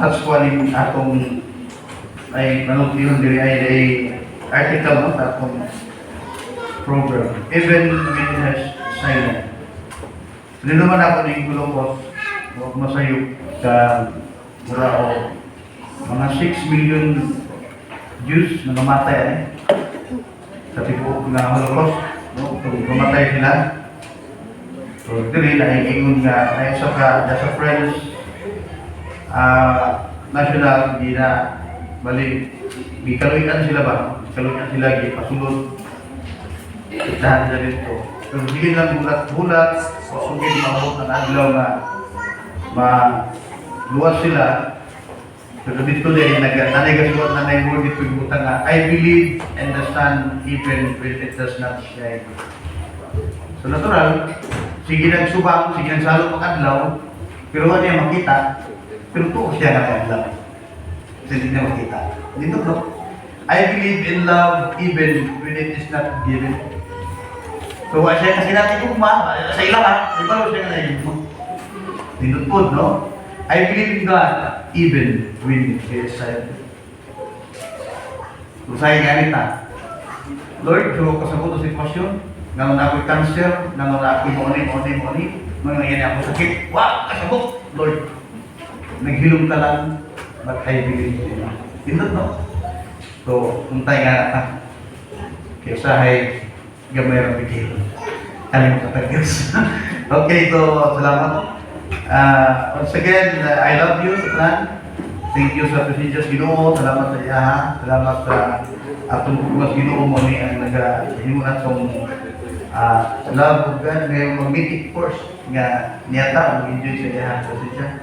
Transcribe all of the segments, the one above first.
touch ko aning atong ay manuntiyon diri ay article no sa atong program. Even when it has silent. Hindi naman ako ng Ilocos, huwag masayok ka mura o mga 6 million Jews na namatay sa tipo na Holocaust, no? Kung mamatay sila. So, dili na ingon nga ay sa French national di na balik gikaluyan sila ba? Gikaluyan sila gipasulod dahan sila dito. Pero sige lang bulat-bulat o sugin maabot ang adlaw na luwas sila. Pero dito din nanay gasuot nanay mo dito ibutan nga I believe in the sun even when it does not shine. So natural, sige nang subang, sige nang salot ang adlaw, pero wala niya makita, pero tuos siya ng adlaw. Hindi niya makita. Dito no? I believe in love even when it is not given. So wala siya kasi natin kugma, sa ilang di ba siya na yun? Dito po, no? I believe in God even when He is silent. So sa'yo nga nita, Lord, so kasabot sa sitwasyon, ngayon ako'y cancer, ngayon ako'y moni, ngayon nangyari ako sakit, wow, kasabot, Lord. Naghilom ka lang, but I believe in God. Dito, no? So, untay nga na ka. Kaya usahay, gamay ang bigil. Kalimutan ka, Diyos. Okay, so, salamat. Once again, I love you, Satan. Thank you sa prestigious Ginoo. Salamat sa iya. Salamat sa atong bukas Ginoo mo ni ang nagahimulat kong love of God ngayong mag-meeting course nga niyata mag-enjoy sa iya prestigious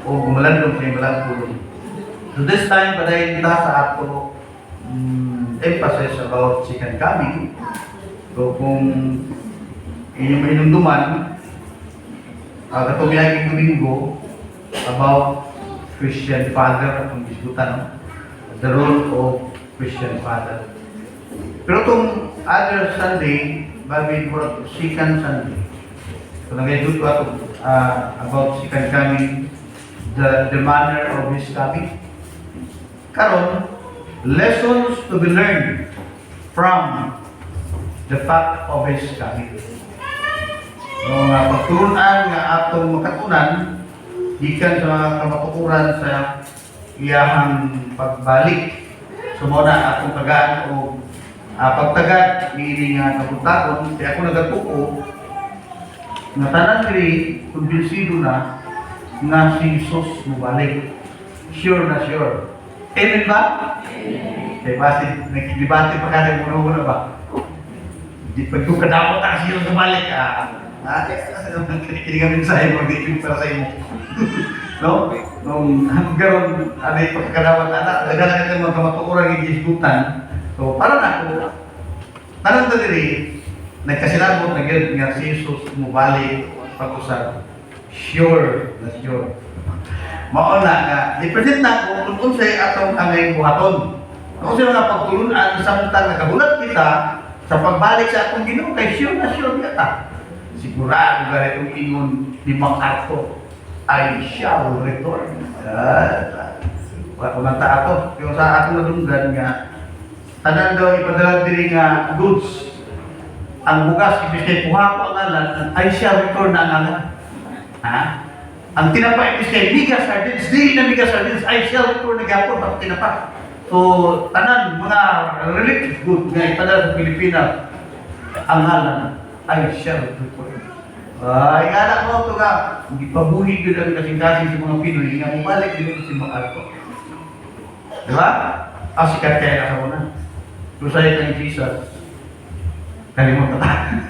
o gumalandong sa ibalang tulong. So this time, padayon kita sa ato emphasis about second coming. So kung inyong mainunduman, katong laging Domingo about Christian Father atong diskutan, the role of Christian Father. Pero itong other Sunday, babi for second Sunday. So nag-edut ko ato about second coming, the manner of His coming. Karon, lessons to be learned from the fact of His coming. Mga pagturunan nga atong makatunan gikan sa mga kamatukuran sa iyahang pagbalik. Sumuna atong tagaan o pagtagad niini nga kabutagon kaya ako nagatuko nga tanan diri kumbinsido na nga si Jesus mobalik. Sure na sure. Amen ba? Amen. Kaya basi nagdibate pa kada muna ba? Di pa ko kadapot ang siya mobalik kini kami sa iyo, mag-ibig para sa iyo. No? Nung hanggaron, anay pagkakadawat anak, nagana ka mga kamatukuran ng isgutan. So, para na ako, tanong na diri, nagkasilabot na gano'n nga si Jesus mubalik pag-usap. Sure, na sure. Mauna nga, i-present na ako kung sa'yo atong angay buhaton. Kung sa'yo nga pagtulunan, samtang nakabulat kita, sa pagbalik sa atong Ginoo, kay sure na sure kita. Sigurado ka itong ingon ni MacArthur, I shall return. Kumanta ako. Yung sa atong nadunggan nga, tanan daw ipadala diri nga goods. Ang bukas, ibig kay puha ko ang alan, I shall return na ang alan. Ang tinapay, ibig kay Mega Sardines, di na Mega Sardines, I shall return na gapon, ang tinapay. So, tanan, mga religious goods nga ipadala sa Pilipinas, ang alan, I shall return. Ay, anak mo ito nga, hindi pabuhi yun ang kasing-kasing sa mga Pinoy, nga mabalik din si MacArthur. Diba? Sikat kaya na sa una. So, sa'yo ng Jesus, kalimutan ka.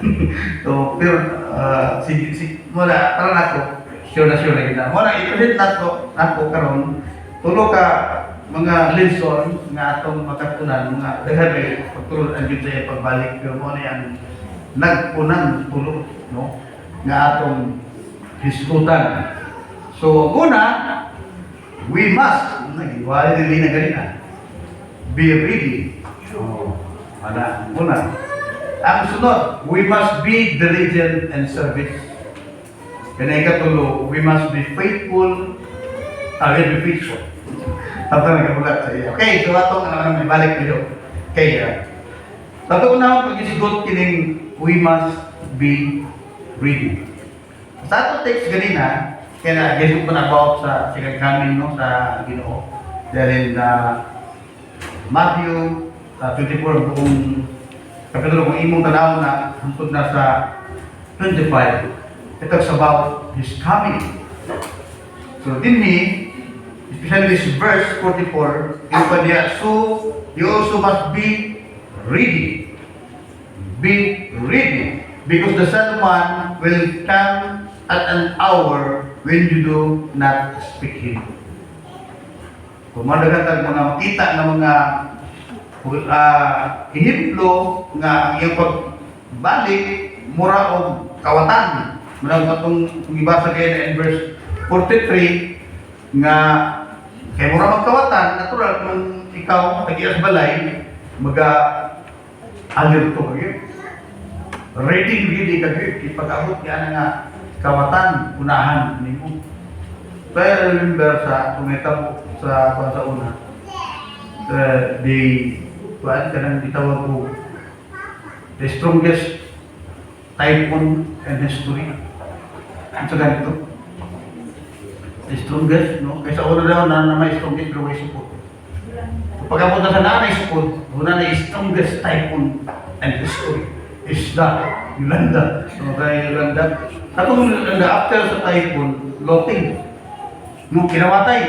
So, pero, mula, parang ako, sure na kita. Muna, i-present ako karon tulo ka mga lesson nga atong makatunan, mga daghan pagtulog ang Diyos pagbalik, pero muna yan, nagpunang tulo, no? Nga atong diskutan. So, una, we must, wala din na ganina, be ready. So, una. Ang sunod, we must be diligent and service. Kaya ikatulo, we must be faithful will be faithful. Ito nagkabulat sa iya. Okay, so atong may balik dito. Okay, sa ito na pag-isigot kining we must be ready. Sa ato text ganina, kaya na-guess ko na about sa second coming no, sa Ginoo. Dahil na Matthew 24 buong kapitulo kung imong tanaw na hantod na sa 25, it talks about His coming. So dinhi, especially this verse 44, yung pa niya, so you also must be ready. Be ready. Because the Son of Man will come at an hour when you do not speak Him. Kung madagatag mga makita ng mga ihemplo nga ang iyang pagbalik, mura o kawatan. Mula itong ibasa kayo in verse 43, nga kaya mura magkawatan, natural kung ikaw tagias balay, mag-alert to kayo. Ready kayo, ipag-abot yan nga kawatan, unahan nimo. Kaya remember sa tumitabo sa una, kuan kanang gitawag ko the strongest typhoon in history. Ito ganito. The strongest, no? Kaysa una daw na may strongest pero may support. So, pagkapunta sa nanay support, una na strongest typhoon in history is that Yolanda. So kay Yolanda, katong Yolanda after sa typhoon, loting. No, kinamatay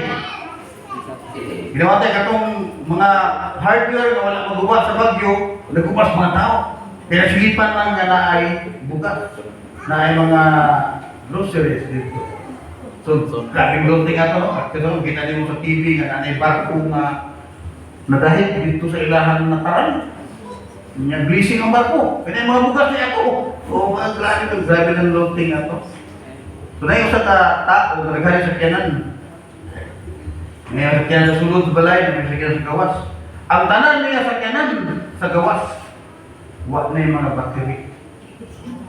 katong mga hardware na wala magawa sa bagyo, nagbukas mga tao. Kaya silipan lang nga na ay bukas. Na ay mga groceries dito. So, grabing loting ato, no? At kasi kita din mo sa TV nga nanay barko nga nadahit dito sa ilahan na taran. Yung blessing ang barko. Kaya mga bukas niya ako. O mga grabe ng loting ato. So, na yung sa tao, naghahin sa kyanan. May sakyanan sa sulod sa balay, may sakyanan sa gawas. Ang tanan niya sakyanan sa gawas. Wa na yung mga bakteri.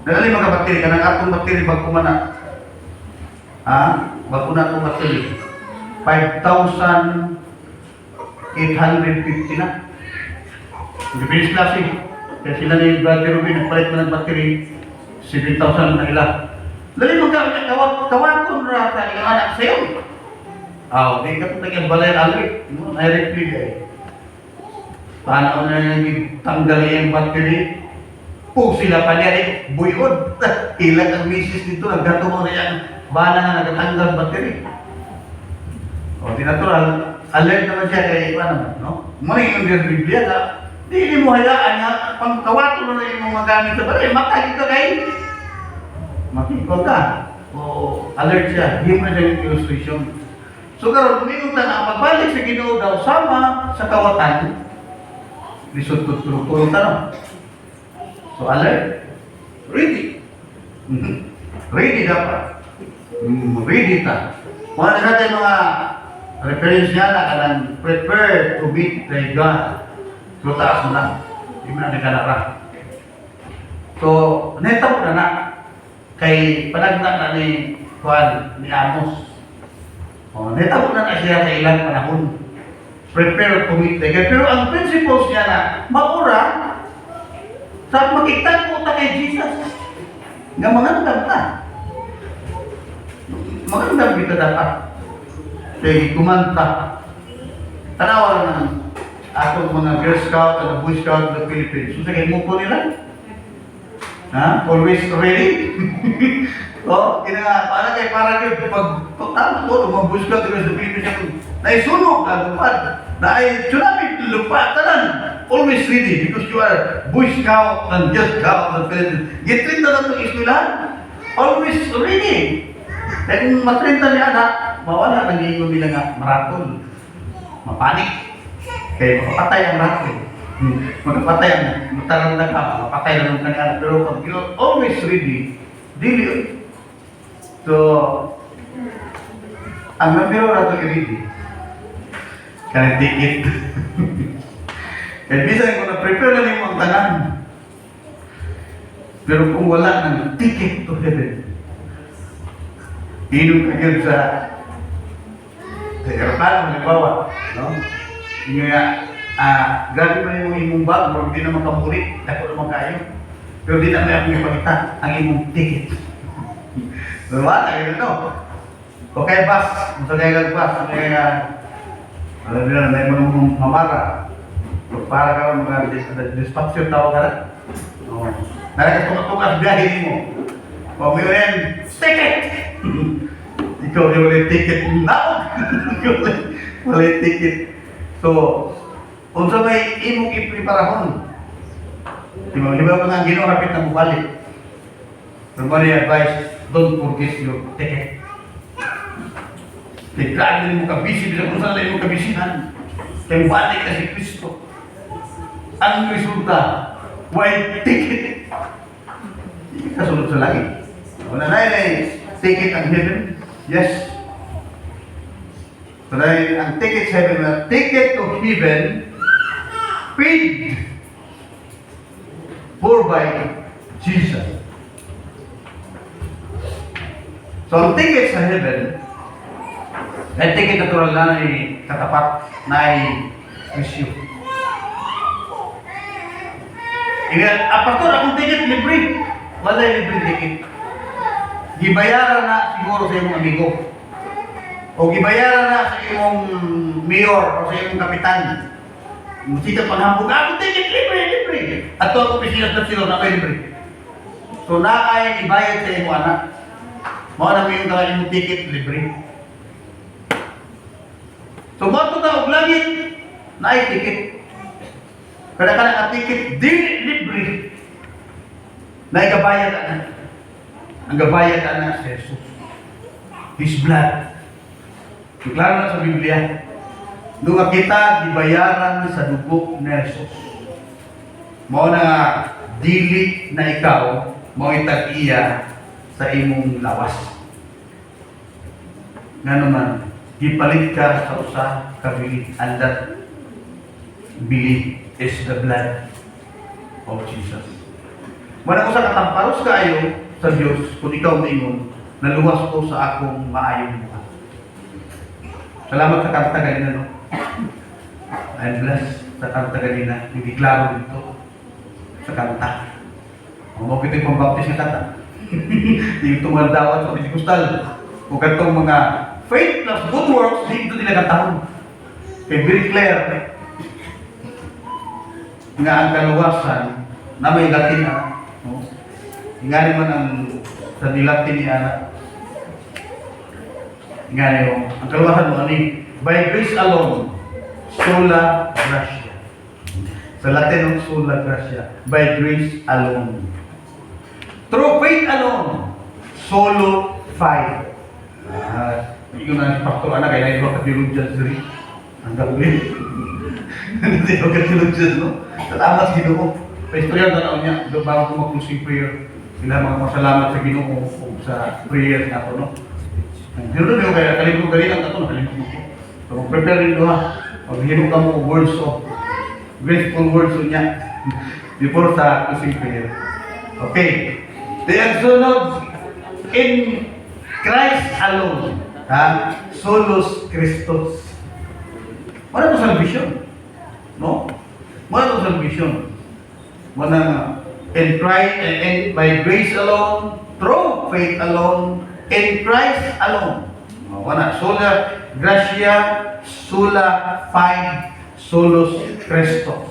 Nagali mga bakteri, kanang atong bakteri bago man na. Bago na itong bakteri. 5,850 na. Hindi finish klase. Kaya sila ni Brother Ruben, nagpalit mo ng bakteri, 7,000 na ila. Lali magkawakon na sa ilang anak sa'yo. Hindi ka itong tagyang balay alrik. Nai-replay kayo. Paano na yung tanggal yung battery? Sila pa niya buyod. Ilang ang misis dito, nagdato mo na yan. Bala nga nagatanggal battery. Di natural, alert naman siya kaya iba naman, no? Muna yung Biblia na, di mo hayaan nga, pangkawato na yung mga gamit sa balay, makagit ka kayo. Makikot ka. Alert siya. Hindi mo na siya yung illustration. So karon kung na pagbalik sa Ginoo daw sama sa kawatan, lisod tulong tanong. So alert, ready. Ready dapat. Ready ta. Mga natin mga reference niya na kanang prepare to meet thy God. So taas mo lang. Hindi mo na nagkalara. So, neta mo na kay panagna na ni Juan, ni Amos. Neta mo na siya sa ilang panahon. Prepare to meet thy God. Pero ang principles niya na maura sa makikita mo ta kay Jesus. Nga magandang ta. Magandang kita dapat. Kaya kumanta. Tanawa na atong mga Girl Scout at Boy Scout ng Philippines. So, sige mo po nila? Always ready? Para yun, pag tama po, mga Boy Scout ng Philippines, naisunog ang lupad, na ay tsunami lupad, tanan. Always ready because you are Boy Scout and Girl Scout ng Philippines. Get-train na lang itong eskwelahan. Always ready. Kaya kung matrain na niya na, mawala nang iingon nila nga marathon. Mapanik. Kaya makapatay ang marathon. Makapatay ang mataranda ka, makapatay na ng kanila. Pero pag you're always ready, dili. So, ang nabiro na ito ready. Kaya ticket. Kaya bisan ko na-prepare na yung mga tanan. Pero kung wala ng ticket to heaven, inom ka yun sa Sa aeroplano, halimbawa, no? Yung nga, grabe pa yung imong bag, pero di naman kamulit, dako naman kayo. Pero di na may akong ipakita ang imong ticket. Diba? Ayun no? Okay, bus. Kung sa kaya bus, alam nila, may mga mamara. Para ka lang mga dispatcher tawag ka na. Nalakas tukas biyahe mo. O may yan, ticket! Ikaw yung wala ticket. Naog! Wala ticket. So, kung sa may imong ipreparahon, di ba ka nga ginawa rapid na mubalik. Pero mo advice, don't forget your ticket. Tiglaan din mo kabisi, bisa kung saan lang mo kabisihan. Kaya balik na si Kristo. Ang resulta, white ticket. Kasunod sa langit. Wala na yun ticket ang heaven? Yes. So dahil ang ticket sa heaven, ticket to heaven, paid for by Jesus. So ang ticket sa heaven, ay ticket natural na ay katapat na ay issue. Pastor, akong ticket libre. Wala yung libre ticket. Gibayaran na siguro sa iyong amigo. O gibayaran na sa iyong mayor o sa iyong kapitan. Musika panghambog, akong ticket libre. At ito ako pisinas na sila na kayo libre. So na ay ibayad sa iyong anak. Mga namin yung talagang yung ticket libre. So bato na og langit na ay ticket. Kada ka ticket di libre. Na ikabayad na. Ang gabayad na si Jesus. His blood. Klaro na sa Biblia. Nung kita gibayaran sa dugo ni Jesus. Mao na dili na ikaw mao itag-iya sa imong lawas. Nga naman, gipalit ka sa usa ka bilit. And that bilit is the blood of Jesus. Manang usa ka tamparos kaayo sa Dios kung ikaw maingon, naluwas ko sa akong maayong buhat. Salamat sa kanta ganina, no? I'm blessed sa kanta ganina. Hindi klaro dito sa kanta. Kung mo kita yung pambaptis na kanta. Yung tumandawat sa Pentecostal. Kung katong mga faith plus good works, dito nila katahon. Kaya very clear. Nga ang kaluwasan na may Latin na. No? Nga naman ang sa nilatin ni Ana. Nga naman, ang kaluwasan mo ani, by grace alone, sola gratia. Sa Latin, sola gratia. By grace alone. Through faith alone, solo fight. Yung na pastor anak kaya iba ka theologians diri. Ang gawin. Hindi ko ka theologians, no? Salamat sa Ginoo. Paistorya na niya, bago ko mag-closing prayer, sila mga masalamat sa Ginoo sa prayer na ako, no? Dito na yung kaya kalimut ko rin ang ito, nakalimut ko. So, mag-prepare rin doon ha. Maghinom ka mo words of, grateful words niya before sa closing prayer. Okay. The sunod in Christ alone. Solus Christus. Mana itu salvation? No? Mana itu salvation? Mana in Christ and by grace alone, through faith alone, in Christ alone. Mana sola gratia, sola fide, solus Christus.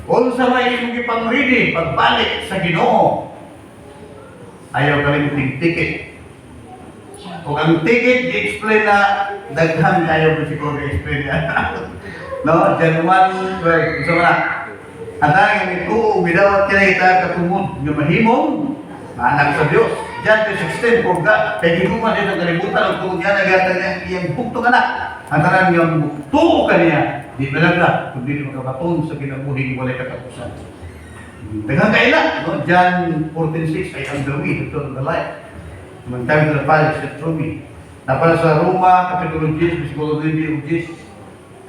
Kung sa may imong ipangridi, pagbalik sa Ginoo, ayaw kalimuting ticket. Kung ang ticket, i-explain na daghan kayo kung siguro i-explain yan. No? John 1, gusto mo na. Ang tanging ito, bidawat kita katumod ng mahimong, anak sa Diyos. John 3:16, kung ka, kaya higuman din ang kalibutan, ang tungod niya, nagatan niya, iyang bukto ka na. Ang tanang niyang bukto ka niya, di malagla, kung di makabaton sa kinabuhi, walay katapusan. Daghang kailan, no? John 14:6, I am the way, the truth, and the life. When time to the Father, set through me. Napala sa Roma, Kapitulo 10, Versikulo 9, 10.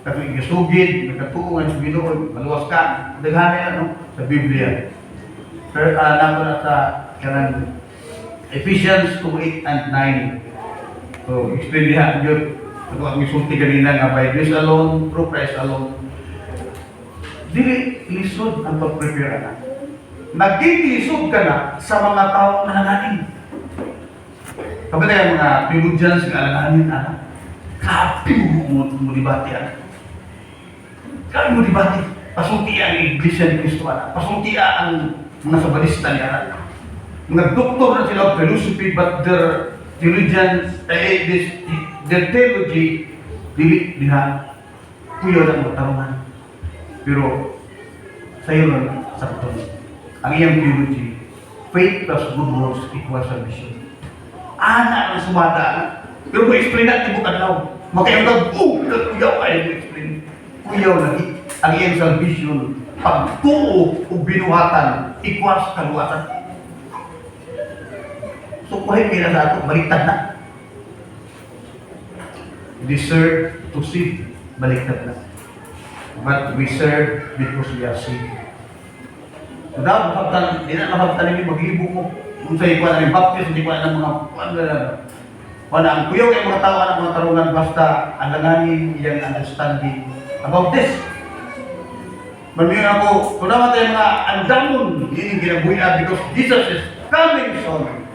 Kapag igasugid, nagkatuungan sa Ginoo, maluwas ka. Daghan na yan, no? Sa Biblia. Pero napala sa kanang Ephesians 2:8 and 9. So, explain niya yun. Ako ang isulti kanina nga by grace alone, through Christ alone. Dili lisod ang pag-prepare na. Naging lisod ka na sa mga taong alanganin. Kapag yung mga theologians nga alanganin, kapi mo dibati, kapi mo dibati. Pasulti ang Iglesia ni Cristo, pasulti ang mga sabalista niya. Mga doktor na sila of philosophy, but their theologians, their theology, dili diha, kuyo lang matarungan. Pero, sa'yo lang sa katong. Ang iyang theology, faith plus good works equals salvation. Ana ang sumada. Pero kung explain natin bukan daw, makayang daw, kuyaw kayo mo-explain. Kuyaw lagi. Ang iyang salvation, pagtuo o binuhatan, equals kaluwatan. So, kahit kaya sa ato, baliktad na. Deserve to see, baliktad na. But we serve because we are saved. So, dapat makaptan, di na makaptan namin maglibog mo. Kung sa ikuan ng baptist, hindi ko alam mga wala ang kuyaw kay mga tao ng mga tarungan basta alanganin iyang understanding about this. Marmiyon ako, kung naman tayo mga andamon, hindi ginabuya because Jesus is coming soon.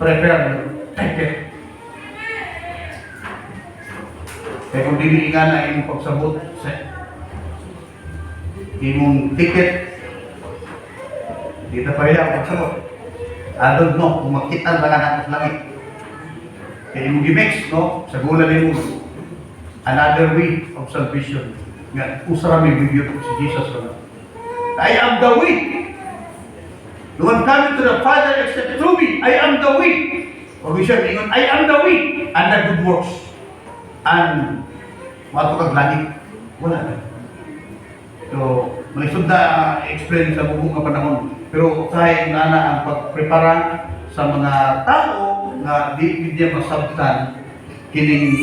Prepare, take it. Kaya kung dili nga na imong pagsabot sa imong ticket, di na pa rin ang pagsabot. I don't know, kung makita ba na sa langit. Kaya imong gimix, no? Sa gula ni mo, another way of salvation. Nga, usara may video ko si Jesus. I am the way. No one coming to the Father except through me. I am the way. O siya, ingon, I am the way. And the good works. And matukag langit. Wala na. So, malisod na explain sa bubong nga panahon. Pero kahit na ang pagprepara sa mga tao na di niya masabtan kining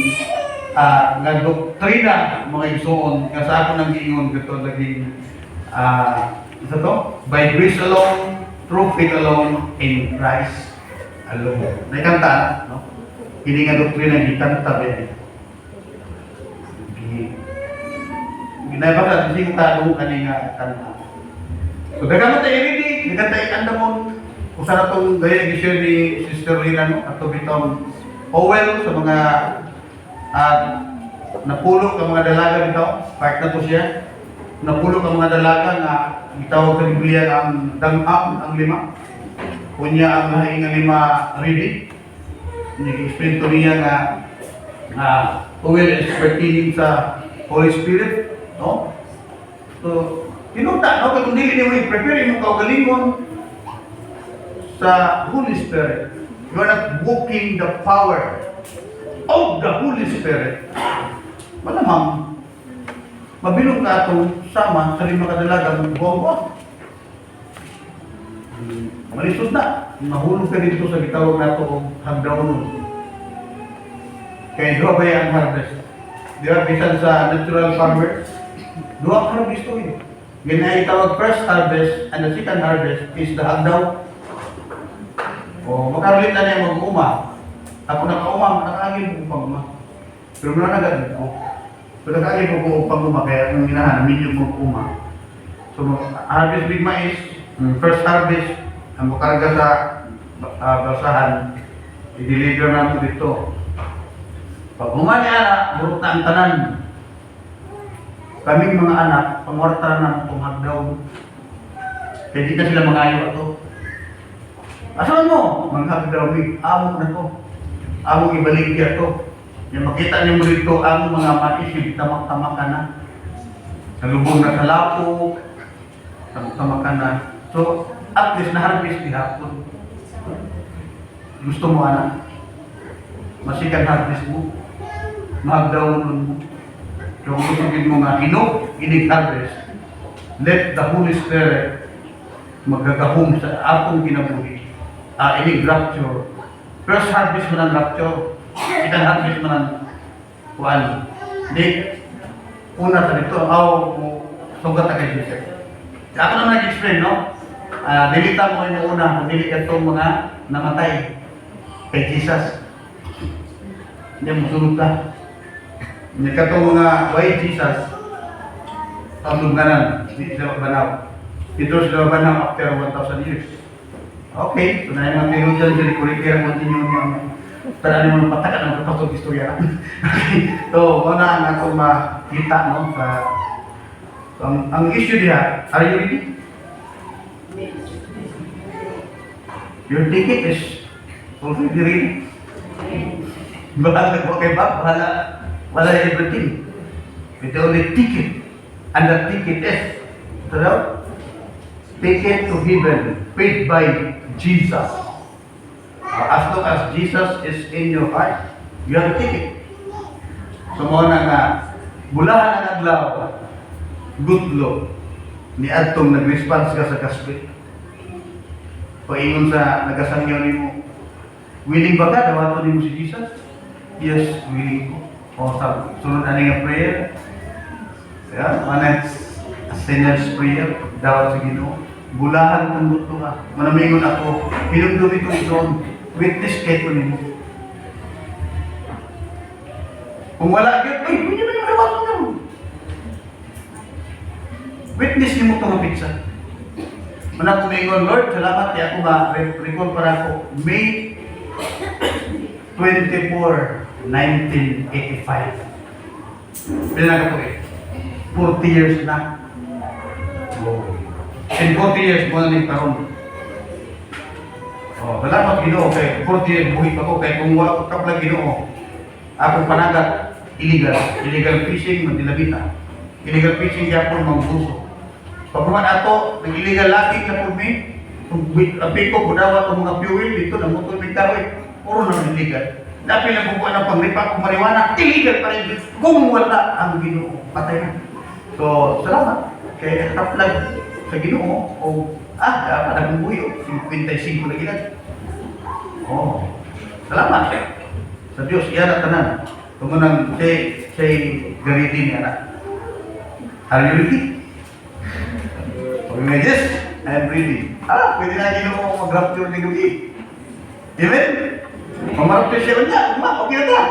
nga doktrina mga igsoon nga sa ako nang giingon dito naging isa to by grace alone, through faith alone, in Christ alone. Naikanta, no? Kini nga doktrina gikanta ba yan? Ginabasa sa sing tao kanina kanta. So dagamot tayo ready, dagamot tayo kanta mo kung saan itong gaya i-share ni Sister Rina, no? At itong Powell sa mga napulok ang mga dalaga nito, part na to siya. Napulok ang mga dalaga na itawag sa Biblia ang dangam, ang lima. Kunya ang lahing ang lima ready. Nag-explain to niya na Powell is pertaining sa Holy Spirit, no? So, pinunta, no? Kung hindi mo i-prepare yung kaugalingon sa Holy Spirit. You are not walking the power of the Holy Spirit. Malamang, mabilog ka itong sama sa lima kadalagang buwan-buwan. Malisod na. Mahulog ka dito sa gitawag na ito hagdaon. Kaya doon ba ang harvest? Di ba, bisan sa natural farmers, doon ang harvest ito eh. Ganyan itawag first harvest and the second harvest is the hagdaw. O makarolit na niya mag-uma. Ako naka-uma, nakaagin po pag-uma. Pero muna nagad ito. So nakaagin po pag-uma, kaya kung ginahan, medium mag-uma. So harvest big mais, first harvest, ang makarga sa basahan, i-deliver natin dito. Pag umani anak, burot na ang tanan. Kaming mga anak, pangwarta na tumagdaw. Kaya di na sila mangayo ato. Asahan mo? Manghagdaw, amo na to. Amo ibalik niya to. Yung makita niyo mo dito, amo mga maisip, tamak-tamak ka na. Nalubong na sa lapo, tamak-tamak ka na. So, at least na-harvest di hapon. Gusto mo anak? Masikan harvest mo. Mahagdaw mo. So, kung gusto mo nga, inig-harvest. Let the Holy Spirit magagahong sa atong kinabuhi. Inig-rapture. First harvest mo ng rapture. Second harvest mo ng kuwan. Hindi. Una sa dito, mo sugat na kay Jesus. Ako naman nag-explain, no? Dilita mo yung una, dili itong mga namatay kay Jesus. Hindi mo sunod ka. Hindi ka itong mga why Jesus, pamlugnanan, hindi sila banaw. Ito sila banaw after 1,000 years. Okay, so na yung mga theologian, hindi ko rin kaya continue niya. Tara naman patakan ng kapatog istorya. Okay, so muna ang akong makita, no, sa ang issue diya, are you ready? Your ticket is already ready. Bahala, okay ba? Bahala, wala everything. With the only ticket. And the ticket is, ticket to heaven, paid by Jesus. As long as Jesus is in your heart, you have a ticket. So mo na nga, bulahan ang adlaw, good law, ni Adtong nag-response ka sa gospel. Paingon sa nagasangyaw ni mo, willing ba ka? Dawato ni mo si Jesus? Yes, willing ko. O sa sunod ani nga prayer, mana sinner's prayer, dawat sa Ginoo. Bulahan kung gusto ka. Manamingon ako, pinundumi ko itoon, witness kayo nimo. Kung wala yun, ay, hindi ba yung dawato na mo? Witness niyo mo itong pizza. Muna kumingon, Lord, salamat kaya ako ma-recall para ako. May 24, 1985. Bilang ako 40 years na. Oh. In 40 years, muna na yung karoon. Oh, salamat Ginoo kay 40 years buhay pa ko kay kung wala ka pala Ginoo. Akong panagat, illegal fishing, mandilabita. Illegal fishing kaya po mangbuso. Pagkuman ato, nag-illegal laki na po may apiko, budawa itong mga fuel dito, na motor may karoy, puro naman illegal. Napil na bukuan ng panglipa kung mariwana, illegal pa rin. Kung wala ang Ginoo, patay na. So, salamat. Kaya kaplag sa Ginoo, o parang buhay, 55 na gilan. Oh, salamat. Sa Diyos, iyan at tanan. Tumunang say garitin niya na. Are you ready? Okay, yes, I am ready. Pwede na Ginoo mag-rapture ni gabi. Amen? Mamarapture siya niya, okay na ta.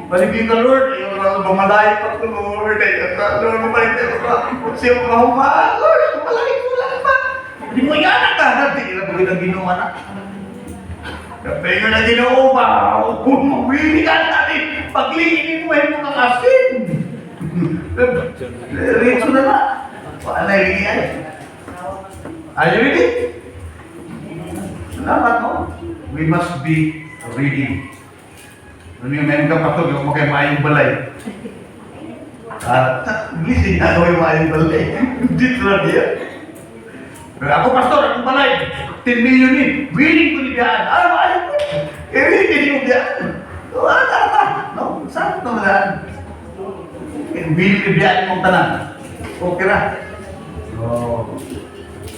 Paligid ka, Lord, yung bumalay pa ko, Lord, Lord, mabalik ako, siya mahumahal, Lord, bumalay ko lang pa. Hindi mo yan ka, natin, ilang buhay na Ginoo, anak. Kapag yun na Ginoo ba, kung mawili ka natin, paglingin mo yung mga asin. Ritso na na. Wala na yung yan. Are you ready? Salamat mo. We must be ready. Ano yung meron ka patog, yung mga maayong balay. Blessing na ako yung maayong balay. Dito na diya. Ako pastor, akong balay. 10 million yun. Willing ko nibiyaan. Maayong ko. Willing ko nibiyaan. No, saan ito malaan? Willing nibiyaan mong tanan. Okay na.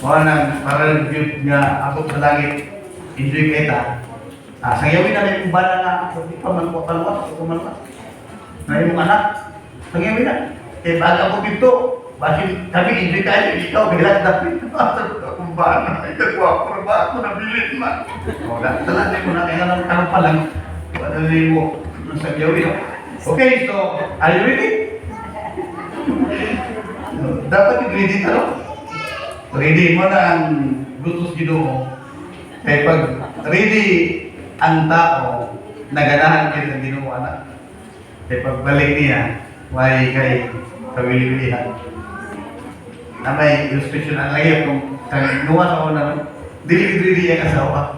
Para review nga ako sa langit. Enjoy kita. Sangyawin na yung bala na hindi pa man ko kalwas o kumalwas. Ngayon mong anak, sangyawin na. Bago ako dito, bakit kami enjoy tayo, ikaw bilang dapit. Kung bala, ikagwapo na ba ako nabilit man. Talaga ko na kaya lang tanong pa lang. Padalin mo, sangyawin. Okay, so, are you ready? Dapat i-ready talo. Ready mo na ang gusto Ginoo. Kaya pag ready ang tao, naganahan kayo ng Ginoo anak. Kaya pagbalik niya, may kay kawili-wilihan. Na may illustration ang layap kung nuwa sa ako naman, dili-dili ang asawa.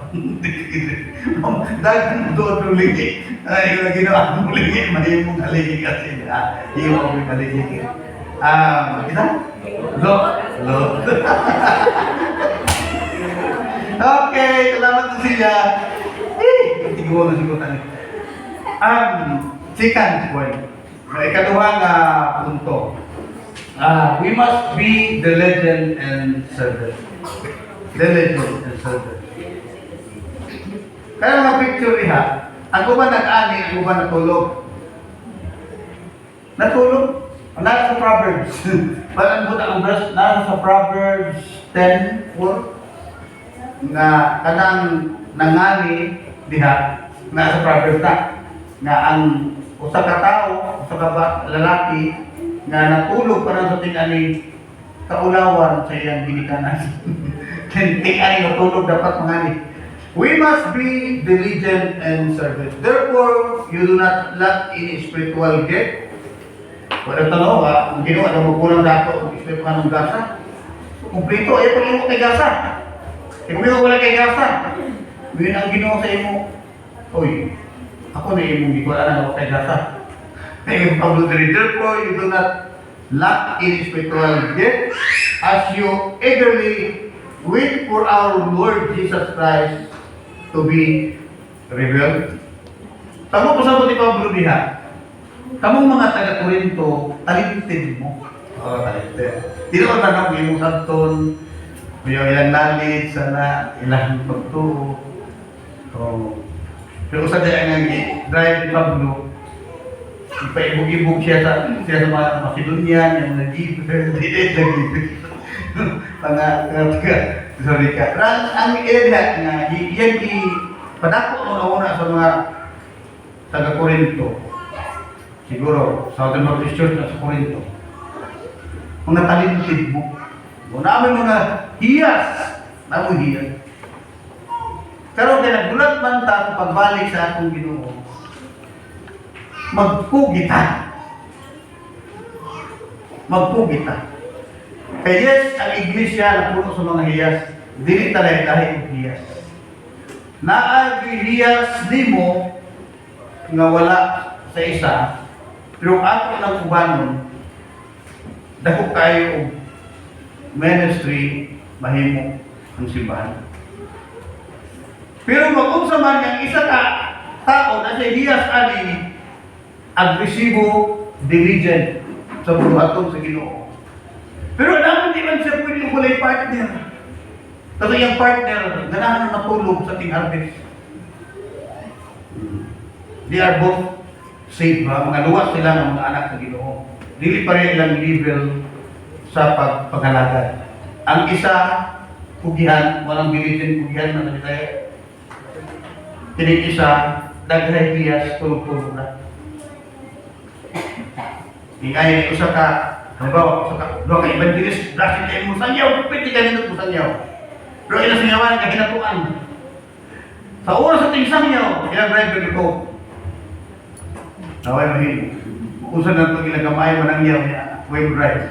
Dagang doon ng ligi. Ay, kung ginawa mong ligi, may mong aligi kasi. Iyo mo mong aligi. Kita? Lo. Okay, salamat sa siya. Tiguro na siguro tayo. Second point. Ikaduha nga punto. We must be the legend and servant. The legend and servant. Kaya mga picture iha, ako ba nag-ani, ako ba natulog? Natulog? Nasa sa Proverbs. Parang buta ang verse, nasa sa Proverbs 10:4 na kanang nangani diha, nasa Proverbs na. nga ang usa ka tao, usa ka lalaki nga natulog pa na sa tingani kaulawan sa iyang ginikanan. Tingani natulog dapat mangani. We must be diligent and servant. Therefore, you do not lack in spiritual gift. Wala tanaw ha, ang ginawa na magkulang dato ang spiritual ng gasa. Kumplito, ay pag kay gasa. Kung may wala kay gasa, yun ang ginawa sa imo. Oy, ako na imong di ko alam ako kay gasa. Ngayon, Pablo diri, therefore, you do not lack in spiritual gift as you eagerly wait for our Lord Jesus Christ to be revealed. Tamo pasabot ni Pablo diha. Kamong mga taga-Korinto, talented mo. Oh, talented. Di naman tanong yung sabton, yung ilang knowledge, sana ilang pagtuo. Oh. Pero sa dyan ang drive ni Pablo, ipaibog-ibog siya sa mga Macedonian, yung nag-ibig, sorry ka. Ang area nga, yan padako una sa mga taga-Korinto. Siguro, Southern Baptist Church na sa Korinto. Mga talented mo. Namin mga hiyas. Namin hiyas. Pero kaya nagulat man ta pagbalik sa akong Ginoo. Magpugita. Magpugita. Kaya yes, ang iglesia na puno sa mga hiyas, dili talay dahil hiyas. Naag-hiyas di mo nga wala sa isa, pero ato ng ubanon, dako kayo og ministry mahimo ang simbahan. Pero mag-unsa man ang isa ka tao na sa hiyas ani agresibo, diligent sa buhaton sa Ginoo. Pero naman di man siya pwede kulay partner. Kasi yung partner, ganahan na natulog sa ting harvest. They are both saved ba? Mga luwas sila ng mga anak sa Ginoo. Dili pa rin ilang level sa paghalagad. Ang isa, pugihan, walang diligent pugihan na nagkaya. Tinig isa, daghay hiyas, tulog-tulog na. Ingay na usa ka, halimbawa, usa ka, doon ka evangelist, brasin kayo mo sangyaw, pwede ka nito mo sangyaw. Pero ilang sangyawan, kahinatuan. Sa oras sa ting sangyaw, ilang driver ito. Naway mahilo. Usan na ito ilang kamay, manangyaw niya, wave drive.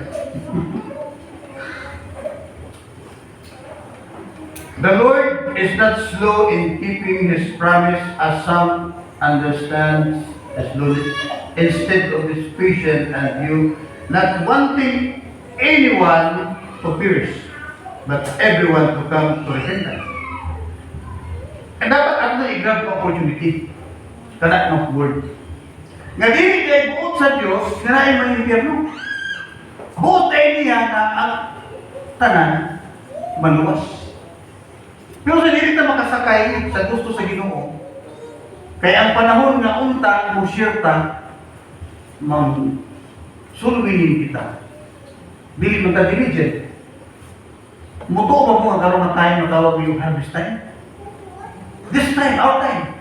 The Lord is not slow in keeping His promise as some understand as slowness. Instead of His patient and you, not wanting anyone to perish, but everyone to come to repentance. And dapat ako na i-grab ko opportunity. Kanak ng word. Nga dili kay buot sa Diyos, kanain man yung impyerno. Buot ay niya na ang tanan maluwas. Pero sa dili na makasakay sa gusto sa Ginoo, kaya ang panahon nga unta mo siyerta, sulwinin kita. Dili mo ta diligent. Muto ba mo ang karoon ng time na tawag yung harvest time? This time, our time.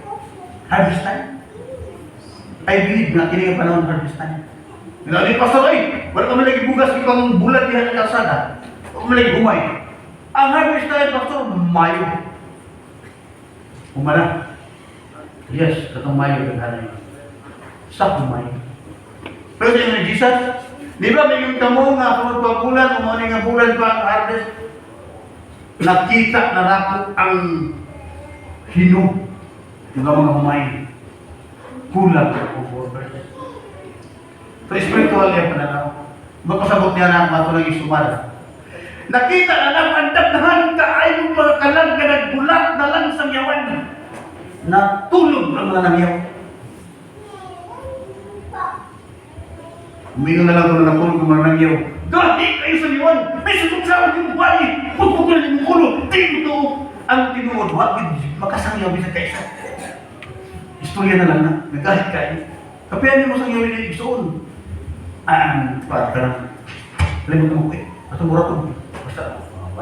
Harvest time. I believe na kini ang panahon ng harvest time. Hindi pastor, ay, wala ka malagi bugas ikang bulat dihan ng kalsada. Wala ka malagi umay. Ang harvest time, pastor, Mayo. Umala. Yes, katong Mayo yung hanin. Sa Mayo. Pero sa yung Jesus, di ba may yung tamo nga sunod pa bulan, umunin nga bulan pa ang harvest, nakita na nato ang hinog ng mga humayin. Kulang ang 4 verses. So, spiritual yung pananaw. Magpasabot niya na ang matulang isumara. Nakita na lang ang dagdahan kaayong mga kalang ka nagbulat na lang sa yawan. Natulog ang mga nangyaw. Umingo na lang kung natulog ang mga nangyaw. Dati kayo sa yawan, may susuksawag yung bali, pagpukulan yung ulo, dito ang tinuod, wag makasangyaw bisa kaisa. Istorya na lang na, nagalit kayo. Kapihan niyo mo sa yawan yung igsoon. Parang, alam mo ko eh, basta mura ko. Basta,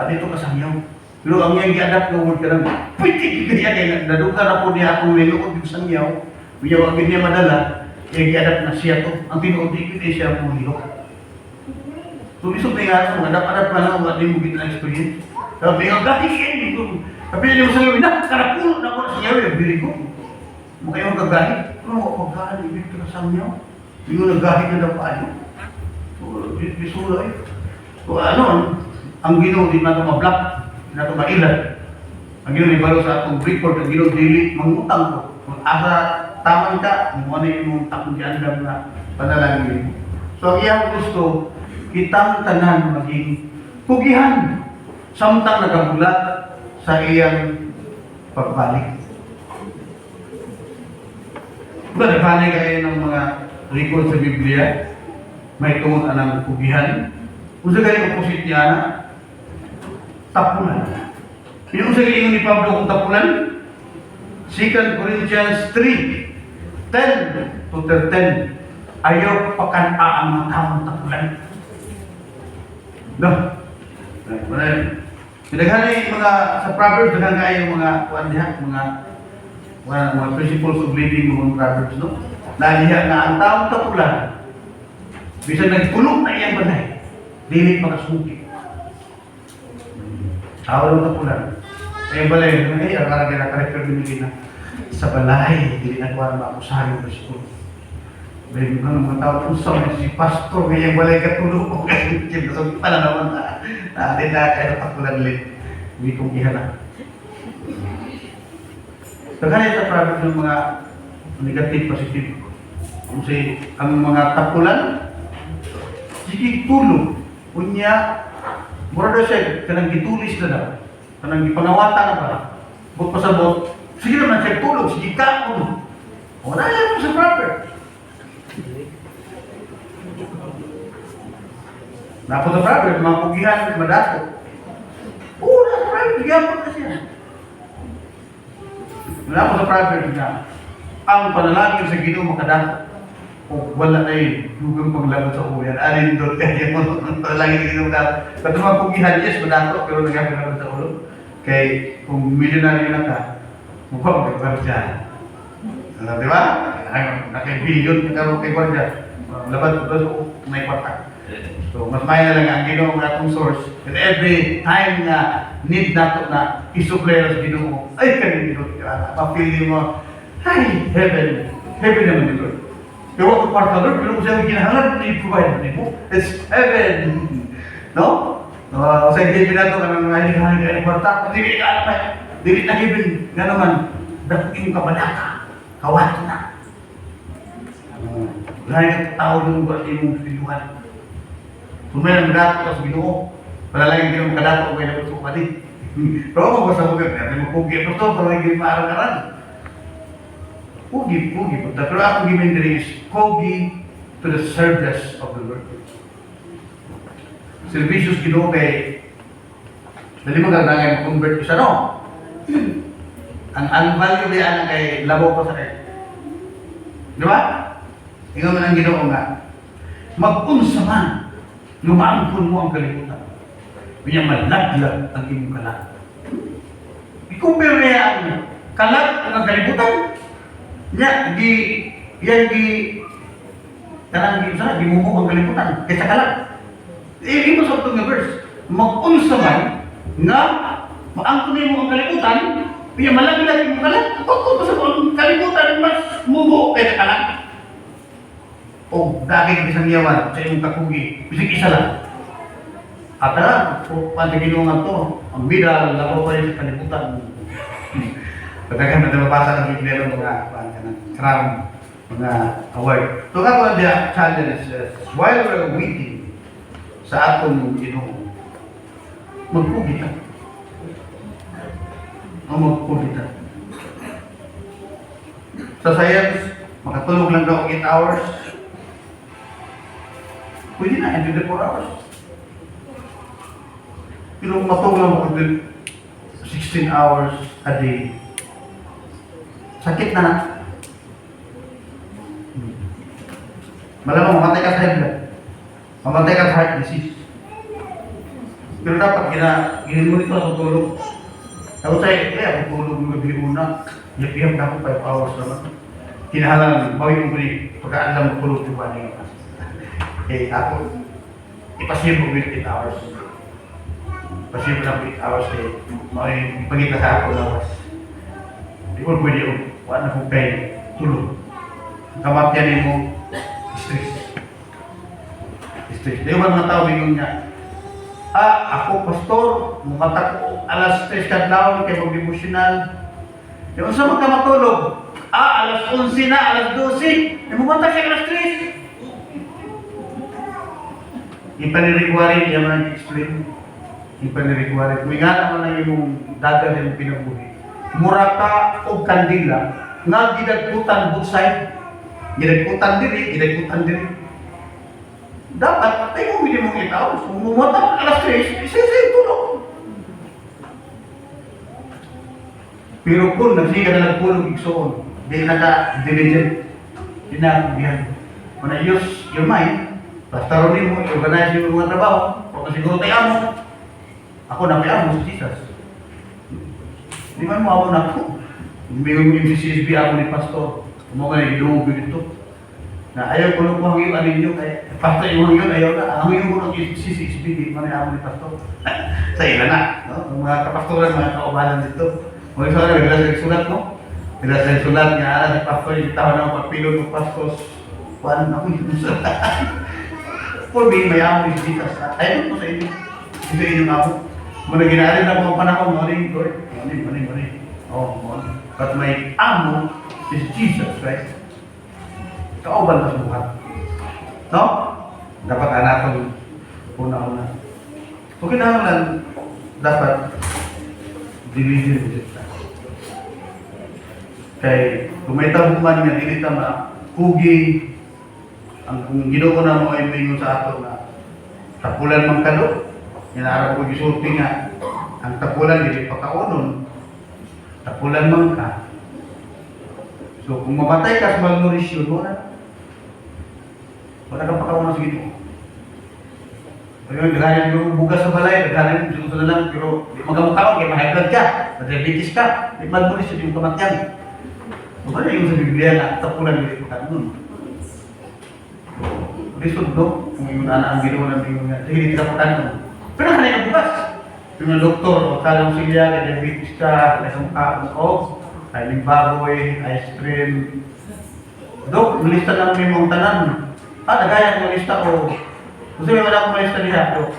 dito kasangyaw. Pero ang yang i-adapt ng word ka lang, pwede kaya kaya naduka na po niya akong niluod yung sangyaw, Kaya wag niya madala, i-adapt na siya to. Ang tinuod di siya mo liho. So, isog na nga, so, adapt pa lang, wala din mo experience. Sabi nga, dati kayo dito. Sabi niya mo sa iyo, karapulo na ako sa iyo, yung bili ko. Mukha yung kagalit. Ano mo kagalit, dito na sa inyo. Hindi mo nagalit na daw paano. So, bisula eh. So, ano, ang Ginoo di na ito ma-block, di na ito mailan. Ang Ginoo ibalo sa atong record, ang Ginoo dili, mangutang ko. Kung asa tamang ka, kung ano yung takong diandam na panalangin. So, ang iyang gusto, kitang tanan maging pugihan. Samtang nagabulat sa iyang pagbalik. Diba, naghanay kayo ng mga record sa Biblia, may tungkol ng pugihan. Kung sa ganyan opposite niya na, tapunan. Yung sa ganyan ni Pablo kung tapunan, 2 Corinthians 3, 10 to 13, ayaw pakanta ang mga tamang tapunan. No? Pinaghanay mga, sa Proverbs, naghanay yung mga mga principles of living mga Proverbs, no? Nalihan na ang taong tapulan, bisan nagpulong na iyang banay, dili makasuki. Tao lang tapulan. Ayang balay, ay, ang karakter din na sa balay, dili na kuha na maakusahan yung Kristo. Bayan mo ng mga tao kung saan si pastor, ngayang balay katulog ko kasi so, pala naman natin na kaya tapulan ulit. Hindi kong ihala. So, kaya sa product ng mga negative, positive. Kasi ang mga tapulan, sige tulog. Kunya, mura daw siya, kanang gitulis na daw. Kanang ipangawata na ba? Bukod pa sa bot, sige naman siya tulog, sige kakon. Wala yan sa proper. Napo sa proper, mga pugihan, madato. Oo, nasa proper, giyapon na siya. Napo sa proper niya, ang panalangin sa Ginoo makadato. O wala na yun, dugang panglaban sa uyan. Alin doon, kaya mo, panalangin sa Ginoo dato. Ba't mga pugihan, yes, madato, pero nagkakalaban sa ulo. Kaya kung milyonaryo na ka, mukhang magkakaroon dyan. Di ba? Naka-billion ka kay Guardia. Laban ko may patak. So, mas maya na lang ang Ginoo ng atong source. And every time na need nato na isupply sa Ginoo, ay kanina Ginoo, mapili mo, ay, heaven. Heaven naman dito. Pero ako kwarta Lord, pero kung siya ginahangad, i-provide mo. It's heaven. No? Sa heaven nato, kanang hangin kwarta, hindi ka alam na, hindi na heaven. Nga naman, dapat yung kabalaka, kawato na. Lahat ng tao nung ba yung piluhan. Kung may nang dato sa Ginoo, palalagay Ginoo kadato kay nabot sa kapatid. Pero ako basta ko kaya, may mapugi. Pero ito, palalagay maarang-arang. Pugi. Pero ako given the is Pugi to the service of the Lord. Servicios Ginoo kay dali mo gagawin convert isa no. Ang value niya kay labo pa sa kay. Di ba? Ingon man ang Ginoo nga. Mag-unsa man lumaangkon mo ang kalibutan. Kanya malaglag ang imong kalat. I-compare niya ang kalat ang kalibutan. Nya di mumuo ang kalibutan kaysa kalat. Imo sa itong verse, mag-unsa man nga maangkon mo ang kalibutan, kaya malaglag imong kalat. Totoo sa kalibutan mas mumuo kaysa kalat. O daging isang yawan sa imong kakugi, bisig isa lang. At kung pantigin mo nga to, ang bida, labo pa rin sa kalibutan. Pagkakan na nababasa ng Biblia ng mga crown, mga award. So nga po ang challenge is, while we're waiting sa atong Ginoo, magpugi ka. Magpugi ka. Sa science, makatulog lang daw 8 hours. Pwede na, hindi 4 hours. Pero kung matulog mo 16 hours a day, sakit na na. Malamang mamatay ka sa high blood. Mamatay ka sa heart disease. Pero dapat ginin mo nito sa tulog. Ako sa'yo, ako tulog ng gabi una. Yapiyam na ako 5 hours naman. Kinahalan, bawin ko ni pagkaalam ko tulog yung bani. Eh, ako, ipasir mo with 8 hours. Pasir mo lang 8 hours eh, may pagkita sa ako lawas. Di ko pwede yung, wala na kong kayo, tulog. Kamatyan mo, stress. Stress. Di ba mga tao, bingon niya, ako, pastor, mukha ko, alas 3 kadlaw, kay mag-devotional. Yung sa mga matulog, alas 11 na, alas 12, mukha siya alas 3. Ipanirigwari, yan man explain. Ipanirigwari. Kung nga naman lang yung dagal yung pinabuhi. Mura ka o kandila, nga gidagputan both side. Gidagputan diri, gidagputan diri. Dapat, tayo mo hindi mong itaw. Kung mumata alas 3, isa-isa tulog. Pero kung nagsiga na nagpulog igsoon, di naka-diligent, di na-bihan. When I use your mind, basta rin mo, i-organize yung mga trabaho, kung siguro tayo mo, ako na may amo sa Jesus. Di man mo ako na ako. May MCCSB ako ni Pastor, kumaga na ilubo dito. Na ayaw ko nung kuhangin alin nyo, kaya pastor yung hangin, ayaw na. Hangin ko nung CCSB, di man ako ni Pastor. Sa ilan na, no? Mga kapastoran, mga kaubalan dito. Mga isa na, bigla sa sulat mo. Bigla sa sulat nga, si Pastor, yung tao na pagpilog ng Pastor. Kuhaan ako yung sulat. For me, may amo yung Jesus. Ayaw ko sa inyo. Ito inyong amo. Muna ginaarin na mga panahon, morning, Lord. Morning. Oh, morning. But my amo is Jesus, right? Kauban na sa buhat. No? Dapat anatong una-una. Kung kinahanglan, dapat diligent ka. Kay, kung may tabuman nga, hindi tama, kugi, ang kung ginoo na mo ay mingon sa ato na tapulan mang kalo, inarap ko gisulti nga, ang tapulan dili pagkaunon, tapulan mang ka. So kung mamatay ka sa malnutrition, wala kang pakaunan sa ginoo. Ayun, daghanan yung bugas sa balay, daghanan yung susunod na lang, pero di magamukhaon, kaya ma-high blood ka, ma-diabetes ka, di malnutrition yung kamatyan. Wala yung sa Biblia na tapulan dili pagkaunon. Lisod, no? Kung yung anak ang ginawa ng tingin nga, sige, hindi ka patanong. Pero kanay ang bukas. Yung mga doktor, o kalang silya, diabetes ka, lasang o kaling baboy, ice cream. Dok, lista lang may mong tanan. Nagaya ko lista o. Kasi may wala akong lista niya, Dok.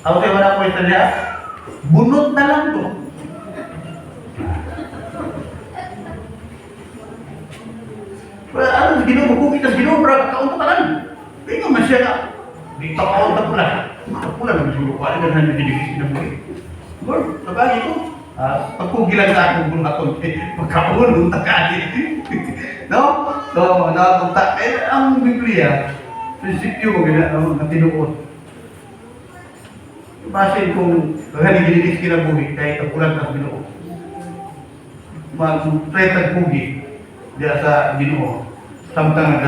Ako sa'yo wala akong lista niya. Bunot na lang, Dok. Well, ano, ginubukukitas, ginubra, kaunta-tanan. Kaya nga masya na, di tapaon na pula. Pula na masya ko, ano na nandidigis na muli. Lord, nabagi ko. Pagkugilan sa akong bunaton, magkaon, takali. No? So, nakapunta. Ang Biblia, prinsipyo ko na tinuod. Basin kung naghanigilinis kinabuhi, kahit tapulan na binuo. Mag-tretag pugi, diya sa binuo. Samtang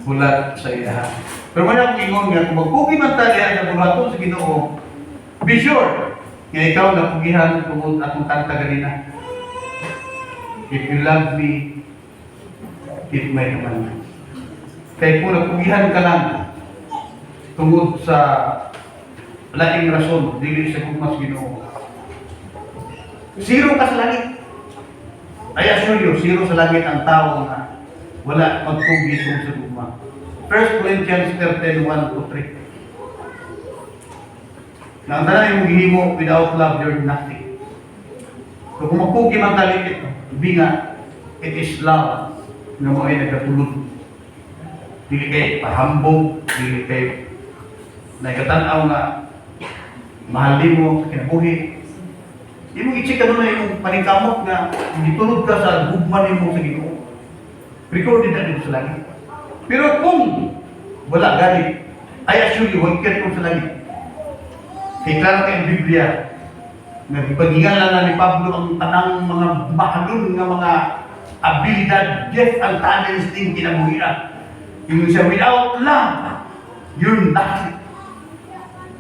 bulat sa ilahan. Pero wala akong ingon nga, kung magpugi man tayo sa bulaton sa Ginoo, be sure, nga ikaw napugihan tungod akong kanta ganina. If you love me, keep my commandments. Kaya kung napugihan ka lang tungod sa laking rason, dili sa kumas Ginoo. Zero ka sa langit. I assure you, zero sa langit ang tao nga wala magpugi tungod sa gugma. 1 Corinthians 13:1-3. Na ang tanan yung gihimo without love, you're nothing. So kung magpugi man talit ito, sabi nga, it is love na mo ay nagkatulog. Dili kay pahambog, dili kay nagkatanaw nga mahalin mo sa kinabuhi. Di mo i-check ka na yung paningkamot na gitulog ka sa gugman mo sa Ginoo. Recorded na dito sa langit. Pero kung wala galit, I assure you, huwag ka sa langit. Kaya klaro kayong Biblia, nagpaghingan lang na ni Pablo ang tanang mga mahalon ng mga abilidad, gift and talents din kinabuhian. Yung siya, without love, you're nothing.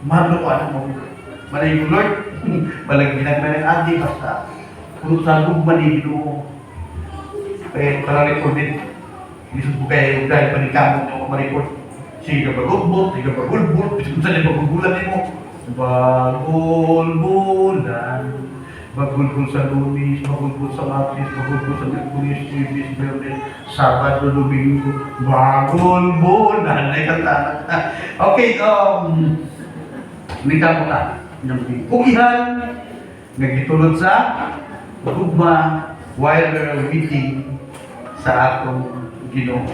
Mahal ko ano mo. Malay ko, Lord, walang ginagawa ng adi, basta puno sa gugman ni Ginoo. Kaya parang recorded. Isip ko kayo dahil panikamot na ako ma-report. Sige ka bagugbot, sige ka bagulbot, bisip ko saan yung bagugulan mo. Bagul-bulan, bagulbol sa Lunes, bagulbol sa Martes, bagulbol sa Merkulis, Tuwibis, Berde, Sabado, Domingo, bagul-bulan. Ay kanta. Okay, may kamo ka. Pugihan, nagitulod sa gugma while we're waiting sa atong Ginoo.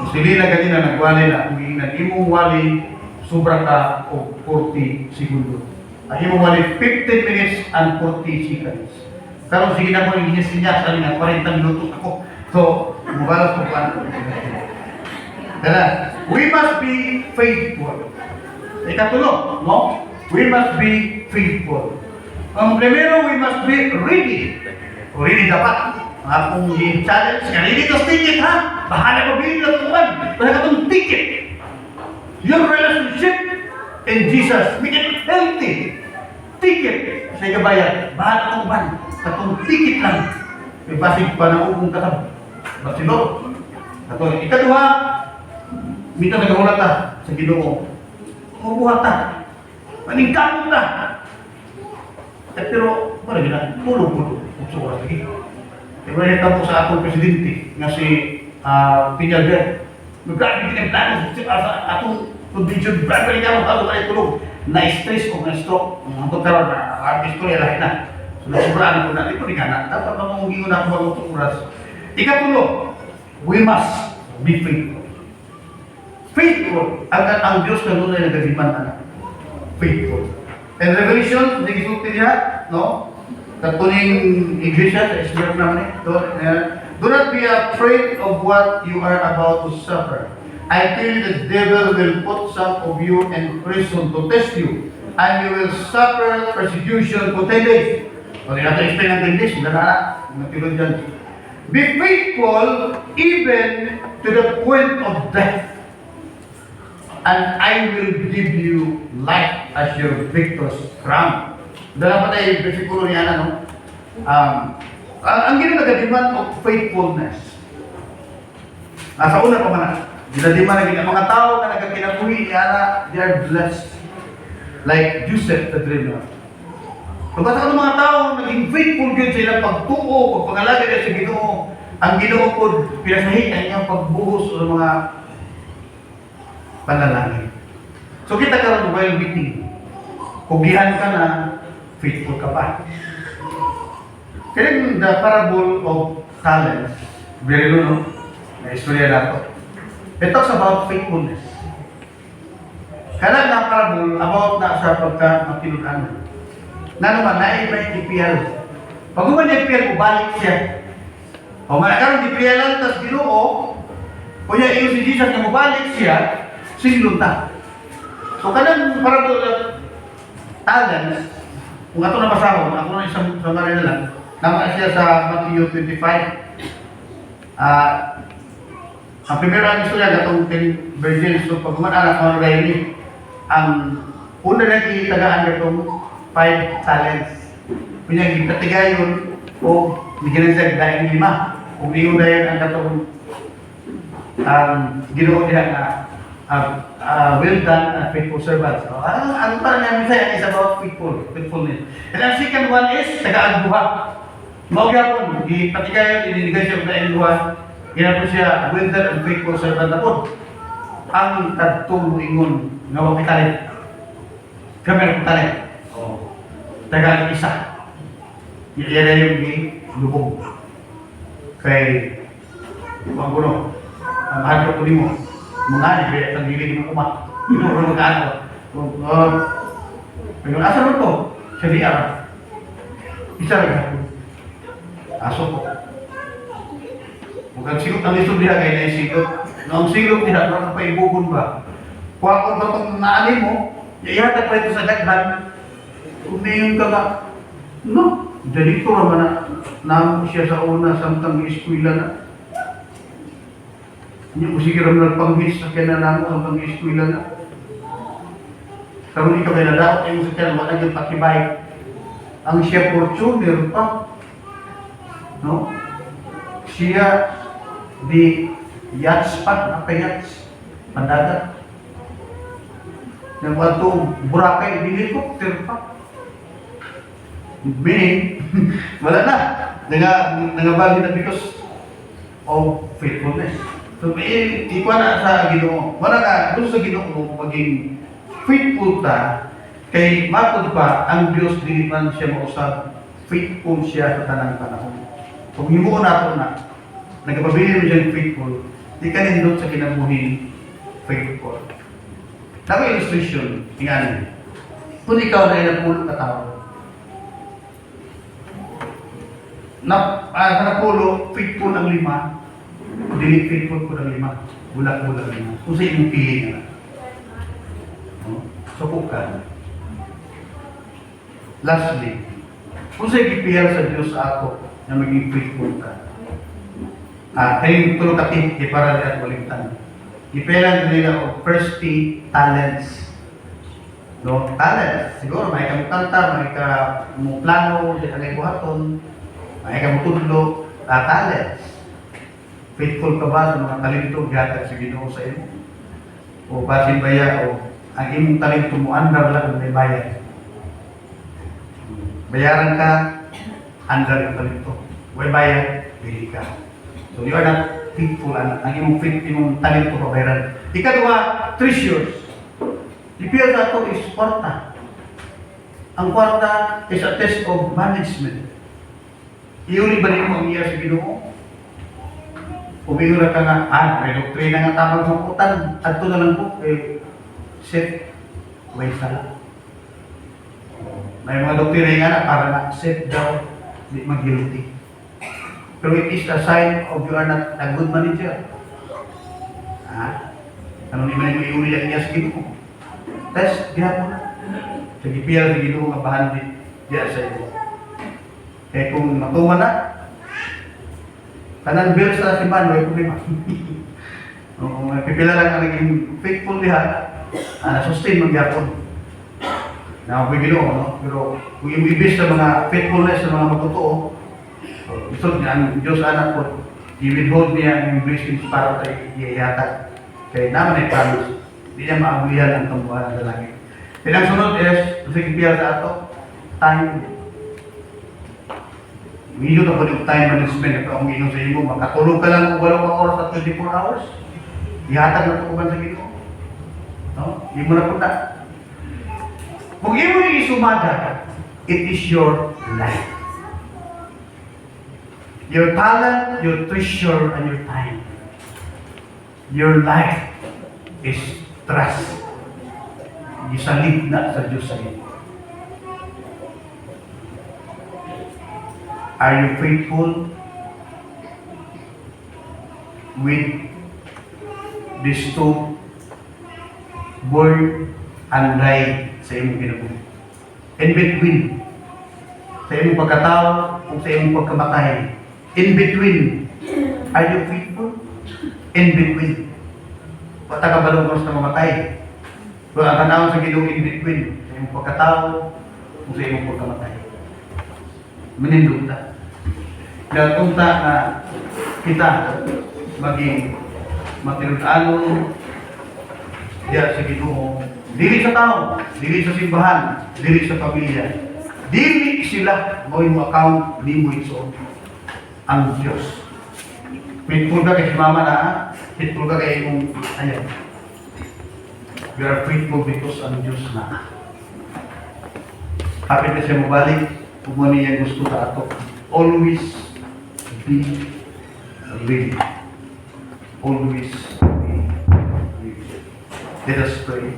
Sili na ganina nagwali na, kung imong wali, sobra ka o 40 segundo. Ang imong wali 15 minutes and 40 seconds. Karon sige na ko yung sinyas sa nga 40 minutos ako. So, mubalas ko pa. Dala, we must be faithful. Ikatulo, no? We must be faithful. Ang primero, we must be ready. Ready dapat. Akong i-challenge ka, ready to ticket ha? Bahala mo bilhin na tuwan. Bahala ka itong ticket. Your relationship in Jesus, make it healthy. Ticket sa ikabayan. Bahala ka ban. Katong ticket lang. May pasig pa na upong kasab. Basilo. Ito, ikaduha, mita nagahulat ta sa Ginoo. Mabuhat ta. Maningkamot ta. Pero, wala gina, pulo-pulo. Upso oras lagi. Pero nito po sa atong presidente nga si Piñalver. Magkakit din ang plano sa atong convention. Brad ka ako tayo tulog. Na-stress o na-stroke. Ang pagkaroon na istorya lahat na. So, nasubraan ko na. Ito rin na. Dapat mamungin na ako bagong oras. Ikatulo, we must be faithful. Faithful. Ang Diyos na doon ay nagadiman na. Faithful. And Revelation, hindi kisulti niya, no? Katuning iglesia, sa SBF naman eh. Do not be afraid of what you are about to suffer. I tell you the devil will put some of you in prison to test you, and you will suffer persecution for 10 days. O, hindi natin explain ng 10 days. Matulog dyan. Be faithful even to the point of death, and I will give you life as your victor's crown. Dala pa tayo, versikulo niya no? Ang ginagadiman of faithfulness. Sa una pa man, ginadiman na mga tao na nagkakinabuhi niya, they are blessed. Like Joseph the dreamer. Pagkat ang mga tao, naging faithful yun sa ilang pagtuo, pagpangalaga niya sa Ginoo. Ang Ginoo po, pinasahin ang iyang pagbuhos sa mga panalangin. So kita karon while waiting, pugihan ka na, faithful ka pa. Kaya the parable of talents, very good, no? Na istorya na ito. It talks about faithfulness. Kaya na parable about na sa pagka-makinunan. Na naman, na-invite ni Piel. Pag uman ni Piel, balik siya. O manakaroon ni Piel lang, tas Ginoo, kuya iyo si Jesus na mabalik siya, singlong ta. So kanang parable of talents, kung ito na masaho, ako na isang summary na lang, naman siya sa Matthew 25. Ang primero ang istorya, gatong 10 virgins, so pag anak mga Riley, ang una na kitagaan gatong 5 talents. Kunya, gitatigayon, o bigyan siya dahil 5. Kung niyo dahil ang gatong Ginoo niya na well done, faithful servants. Ang parang namin sa'yo is about faithfulness. And ang second one is, taga-agbuha. Maugyapon, ipatigayon, ininigay siya ng agbuha. Ginapon siya, well done and faithful servant na po. Ang tagtong ingon, nga wang italit. Kami na italit. Taga-isa. Yan na yung lubog. Kay Panggulo, ang hadro ko mo. Mga kaya ang giling mo kuma. Pinuro mag-ano. Pero asa mo to? Sa DR. Isa rin ako. Aso ko. Mukhang sigot ang lisod diha kaya na yung sigot. Noong sigot diha, parang paibubon ba? Kung ako ba itong naali mo, ihatag pa ito sa daghan. Kung ngayon ka ba, no? Dito naman na siya sa una samtang iskwila na. Hindi ko siguro nagpanghis sa kinanamo samtang iskwila na. Karoon ikaw ay nadaot ay mo sa tiyan, wala yung pakibay. Ang siya fortuner pa. No? Siya Di yachts pa, naka-yachts, pandagat. Yung wato, Boracay, di helicopter pa. Meaning, wala na. Nangabali na because of faithfulness. So, ikuha na sa Ginoo. Wala na, doon sa Ginoo, maging faithful ta, kay matod pa, ang Diyos din man siya mausap, faithful siya sa tanang panahon. Kung himuon nato na, nagpabili mo dyan faithful, di ka nindot sa kinabuhin, faithful. Tama illustration, tingnan. Kung ikaw na inapulo ka tao, napulo, faithful ang 5, dili faithful ko ng 5, bulak-bulak 5. Kung sa iyong pili nga. Subukan. Lastly, kung sa ipipiyal sa Diyos ako na maging faithful ka, kayong tulog kati, para at waligtan. Ipelan nila o first talents. No, talents. Siguro may ka kanta, may ka mo plano, di ka buhaton, may ka mo tudlo, talents. Faithful ka ba sa mga talento gihatag sa Ginoo sa imo? O basin baya o ang imong talento mo andar lang may bayad. Bayaran ka, andar ang talento. May bayad, bili ka. So you are not faithful, ang imong talento pabayaran. Ikaduha, treasures. Ipiyal na ito is kwarta. Ang kwarta is a test of management. Iyon ba rin mo ang iya sa Ginoo? Umihura ka nga, may doktrina nga tamang maputan. At ito na lang po, set, may sala. May mga doktrina nga na para na set daw, di mag-guilty. Pero it is a sign of you are not a good manager. Ano ni man yung iuli ang iya sa Ginoo? Test, diha mo na. Sa gipiyal sa Ginoo nga bahan diya sa iyo. Kaya kung matuwa na, kanan bill sa simbahan, may problema. Pipila lang ang naging faithful diha, sustain magyapon. Na may Ginoo, no? Pero kung yung ibis sa mga faithfulness sa mga magtotoo, gusto niya, ang Diyos anak po, i-withhold niya ang blessings para tayo iayatag. Kaya naman ay promise, hindi niya maabulihan ang tambuhan ng langit. Then ang sunod is, sige sa ato, time. Ngayon na po yung time management, ito ang ginoo sa iyo, makatulog ka lang kung 8 oras at 24 hours, ihatag na ito sa Ginoo. No? Hindi mo na punta. Kung iyo mo yung isumada, it is your life. Your talent, your treasure, and your time. Your life is trust. Gisalid na sa Diyos sa iyo. Are you faithful with these two born and die sa iyong kinabuhi? In between, sa iyong pagkatao o sa iyong pagkamatay, in between, are you faithful? In between. Wata ka ba nung na mamatay? Kung ang tanawin sa Ginoo in between, sa iyong pagkatao o sa iyong pagkamatay. Manindog ta. Natunta na kita maging matinod-anon diya sa Ginoo. Dili sa tao, dili sa simbahan, dili sa pamilya. Dili sila mo yung account, di mo ito ang Diyos. Faithful ka kay si mama na, faithful ka kay mong ayan. We are faithful because ang Diyos na. Kapit na siya mabalik, kung mo niya gusto sa ato. Always be ready. Always be ready. Let us pray.